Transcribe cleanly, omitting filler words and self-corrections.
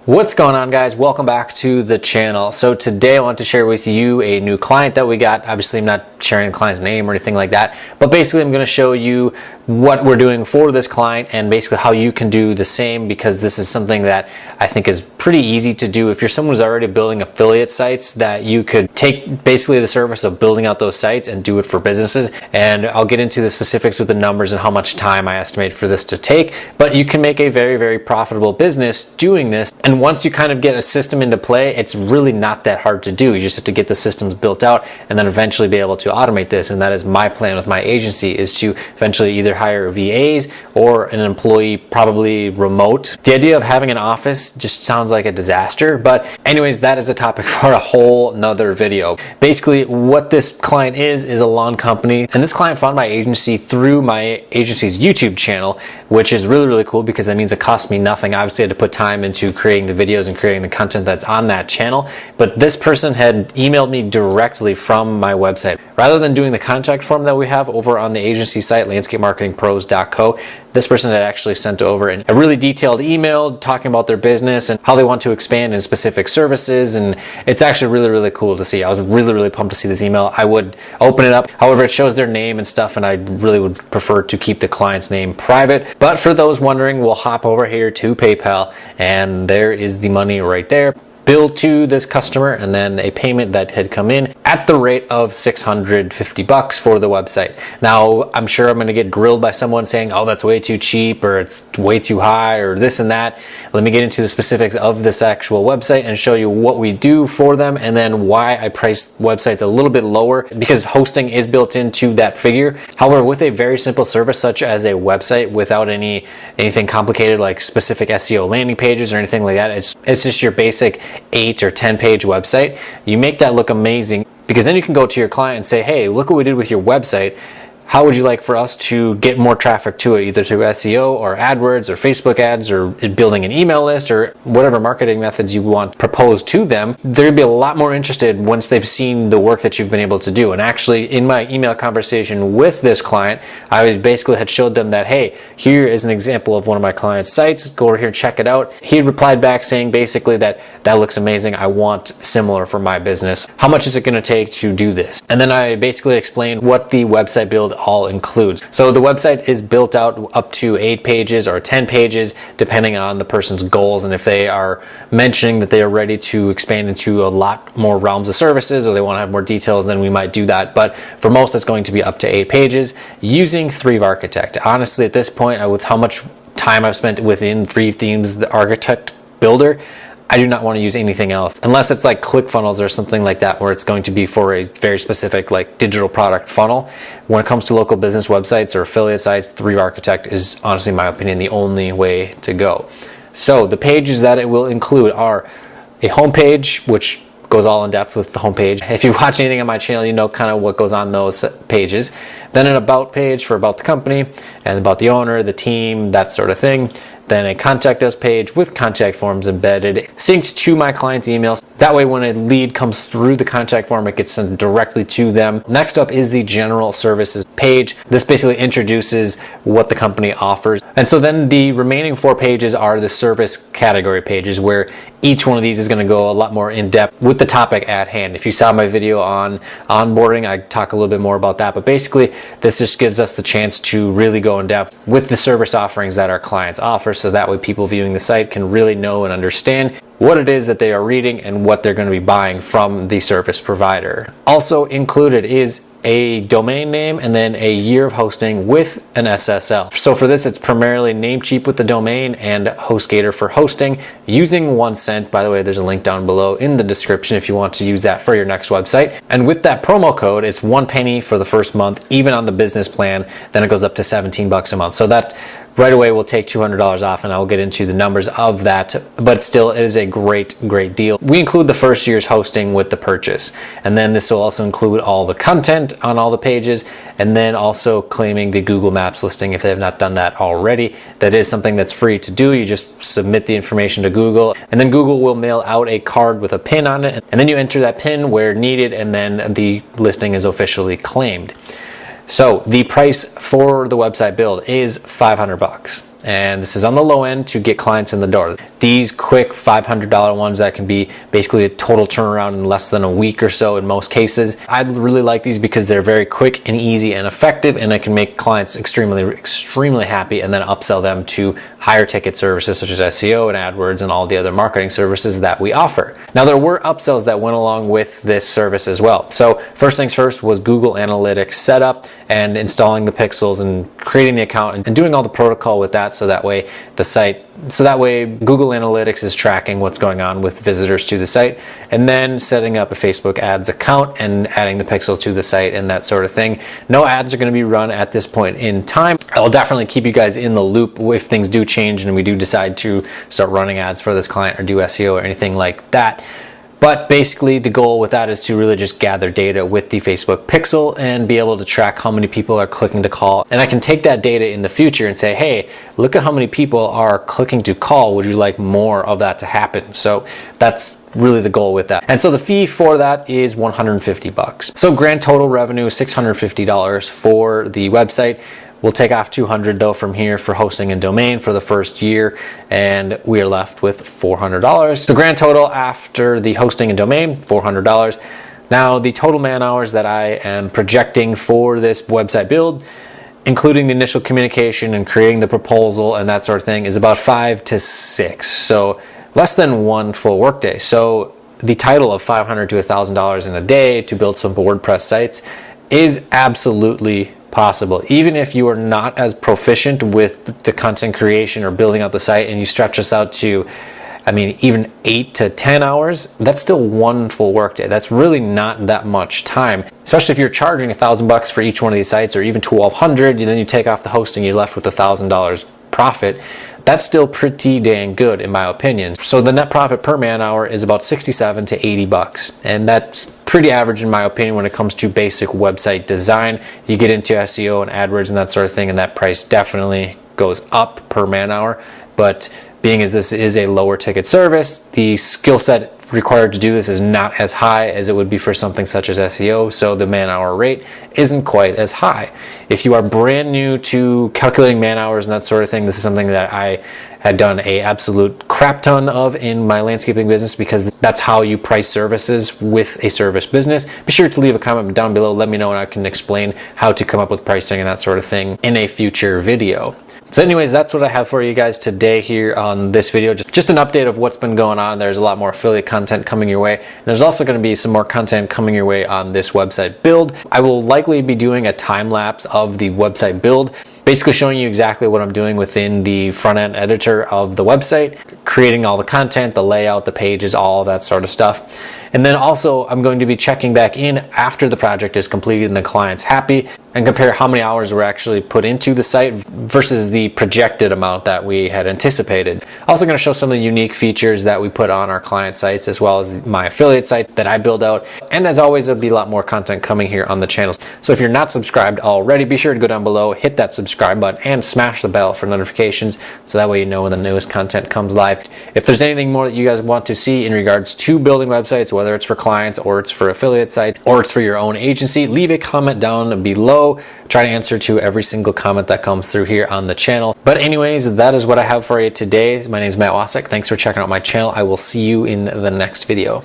What's going on, guys? Welcome back to the channel. So today I want to share with you a new client that we got. Obviously, I'm not sharing the client's name or anything like that, but basically I'm going to show you what we're doing for this client and basically how you can do the same, because this is something that I think is pretty easy to do. If you're someone who's already building affiliate sites, that you could take basically the service of building out those sites and do it for businesses. And I'll get into the specifics with the numbers and how much time I estimate for this to take, but you can make a very, very profitable business doing this. And once you kind of get a system into play, it's really not that hard to do. You just have to get the systems built out and then eventually be able to automate this. And that is my plan with my agency, is to eventually either hire VAs or an employee, probably remote. The idea of having an office just sounds like a disaster, but anyways, that is a topic for a whole nother video. Basically, what this client is a lawn company, and this client found my agency through my agency's YouTube channel, which is really, really cool because that means it costs me nothing. Obviously, I had to put time into creating the videos and creating the content that's on that channel, but this person had emailed me directly from my website. Rather than doing the contact form that we have over on the agency site, landscapemarketingpros.co, this person had actually sent over a really detailed email talking about their business and how they want to expand in specific services, and it's actually really, really cool to see. I was really, really pumped to see this email. I would open it up. However, it shows their name and stuff, and I really would prefer to keep the client's name private. But for those wondering, we'll hop over here to PayPal, and there is the money right there. Bill to this customer, and then a payment that had come in at the rate of $650 for the website. Now, I'm sure I'm going to get grilled by someone saying, oh, that's way too cheap, or it's way too high, or this and that. Let me get into the specifics of this actual website and show you what we do for them, and then why I price websites a little bit lower, because hosting is built into that figure. However, with a very simple service such as a website without anything complicated like specific SEO landing pages or anything like that, it's just your basic 8 or 10 page website. You make that look amazing, because then you can go to your client and say, hey, look what we did with your website. How would you like for us to get more traffic to it, either through SEO or AdWords or Facebook ads or building an email list or whatever marketing methods you want proposed to them? They'd be a lot more interested once they've seen the work that you've been able to do. And actually, in my email conversation with this client, I basically had showed them that, hey, here is an example of one of my client's sites. Go over here and check it out. He replied back saying basically that looks amazing. I want similar for my business. How much is it going to take to do this? And then I basically explained what the website build all includes. So the website is built out up to 8 pages or 10 pages, depending on the person's goals. And if they are mentioning that they are ready to expand into a lot more realms of services, or they want to have more details, then we might do that. But for most, it's going to be up to 8 pages using Three Architect. Honestly, at this point, with how much time I've spent within Three Themes, the Architect Builder, I do not want to use anything else, unless it's like ClickFunnels or something like that, where it's going to be for a very specific like digital product funnel. When it comes to local business websites or affiliate sites, Three Architect is honestly, in my opinion, the only way to go. So the pages that it will include are a homepage, which goes all in depth with the homepage. If you watch anything on my channel, you know kind of what goes on those pages. Then an about page for about the company and about the owner, the team, that sort of thing. Then a contact us page with contact forms embedded, synced to my client's emails. That way, when a lead comes through the contact form, it gets sent directly to them. Next up is the general services page. This basically introduces what the company offers. And so then the remaining 4 pages are the service category pages, where each one of these is going to go a lot more in depth with the topic at hand. If you saw my video on onboarding, I talk a little bit more about that. But basically, this just gives us the chance to really go in depth with the service offerings that our clients offer, so that way people viewing the site can really know and understand what it is that they are reading and what they're going to be buying from the service provider. Also included is a domain name and then a year of hosting with an SSL. So for this, it's primarily Namecheap with the domain and HostGator for hosting using $0.01. By the way, there's a link down below in the description if you want to use that for your next website. And with that promo code, it's 1 penny for the first month, even on the business plan. Then it goes up to $17 a month. So that right away we'll take $200 off, and I'll get into the numbers of that, but still, it is a great deal. We include the first year's hosting with the purchase, and then this will also include all the content on all the pages, and then also claiming the Google Maps listing if they have not done that already. That is something that's free to do. You just submit the information to Google, and then Google will mail out a card with a pin on it, and then you enter that pin where needed, and then the listing is officially claimed. So the price for the website build is $500. and this is on the low end to get clients in the door. These quick $500 ones that can be basically a total turnaround in less than a week or so in most cases. I really like these because they're very quick and easy and effective, and I can make clients extremely happy and then upsell them to higher ticket services such as SEO and AdWords and all the other marketing services that we offer. Now, there were upsells that went along with this service as well. So first things first was Google Analytics setup and installing the pixels and creating the account and doing all the protocol with that, so that way Google Analytics is tracking what's going on with visitors to the site, and then setting up a Facebook ads account and adding the pixels to the site and that sort of thing. No ads are going to be run at this point in time. I'll definitely keep you guys in the loop if things do change and we do decide to start running ads for this client or do SEO or anything like that. But basically the goal with that is to really just gather data with the Facebook pixel and be able to track how many people are clicking to call. And I can take that data in the future and say, hey, look at how many people are clicking to call. Would you like more of that to happen? So that's really the goal with that. And so the fee for that is $150. So grand total revenue is $650 for the website. We'll take off $200 though from here for hosting and domain for the first year, and we are left with $400. The grand total after the hosting and domain, $400. Now, the total man hours that I am projecting for this website build, including the initial communication and creating the proposal and that sort of thing, is about 5 to 6. So less than one full workday. So the title of $500 to $1,000 in a day to build simple WordPress sites is absolutely possible. Even if you are not as proficient with the content creation or building out the site, and you stretch this out to, even 8 to 10 hours, that's still one full workday. That's really not that much time, especially if you're charging $1,000 for each one of these sites, or even $1,200, and then you take off the hosting, you're left with $1,000 profit. That's still pretty dang good in my opinion. So the net profit per man hour is about $67 to $80, and that's pretty average in my opinion when it comes to basic website design. You get into SEO and AdWords and that sort of thing, and that price definitely goes up per man hour. But being as this is a lower ticket service, the skill set required to do this is not as high as it would be for something such as SEO, so the man hour rate isn't quite as high. If you are brand new to calculating man hours and that sort of thing, this is something that I had done a absolute crap ton of in my landscaping business, because that's how you price services with a service business. Be sure to leave a comment down below, let me know, and I can explain how to come up with pricing and that sort of thing in a future video. So anyways, that's what I have for you guys today here on this video. Just an update of what's been going on. There's a lot more affiliate content coming your way. And there's also going to be some more content coming your way on this website build. I will likely be doing a time lapse of the website build, basically showing you exactly what I'm doing within the front end editor of the website, creating all the content, the layout, the pages, all that sort of stuff. And then also I'm going to be checking back in after the project is completed and the client's happy, and compare how many hours were actually put into the site versus the projected amount that we had anticipated. Also going to show some of the unique features that we put on our client sites, as well as my affiliate sites that I build out. And as always, there'll be a lot more content coming here on the channel. So if you're not subscribed already, be sure to go down below, hit that subscribe button, and smash the bell for notifications, so that way you know when the newest content comes live. If there's anything more that you guys want to see in regards to building websites, whether it's for clients or it's for affiliate sites or it's for your own agency, leave a comment down below. Try to answer to every single comment that comes through here on the channel. But anyways, that is what I have for you today. My name is Matt Wacek. Thanks for checking out my channel. I will see you in the next video.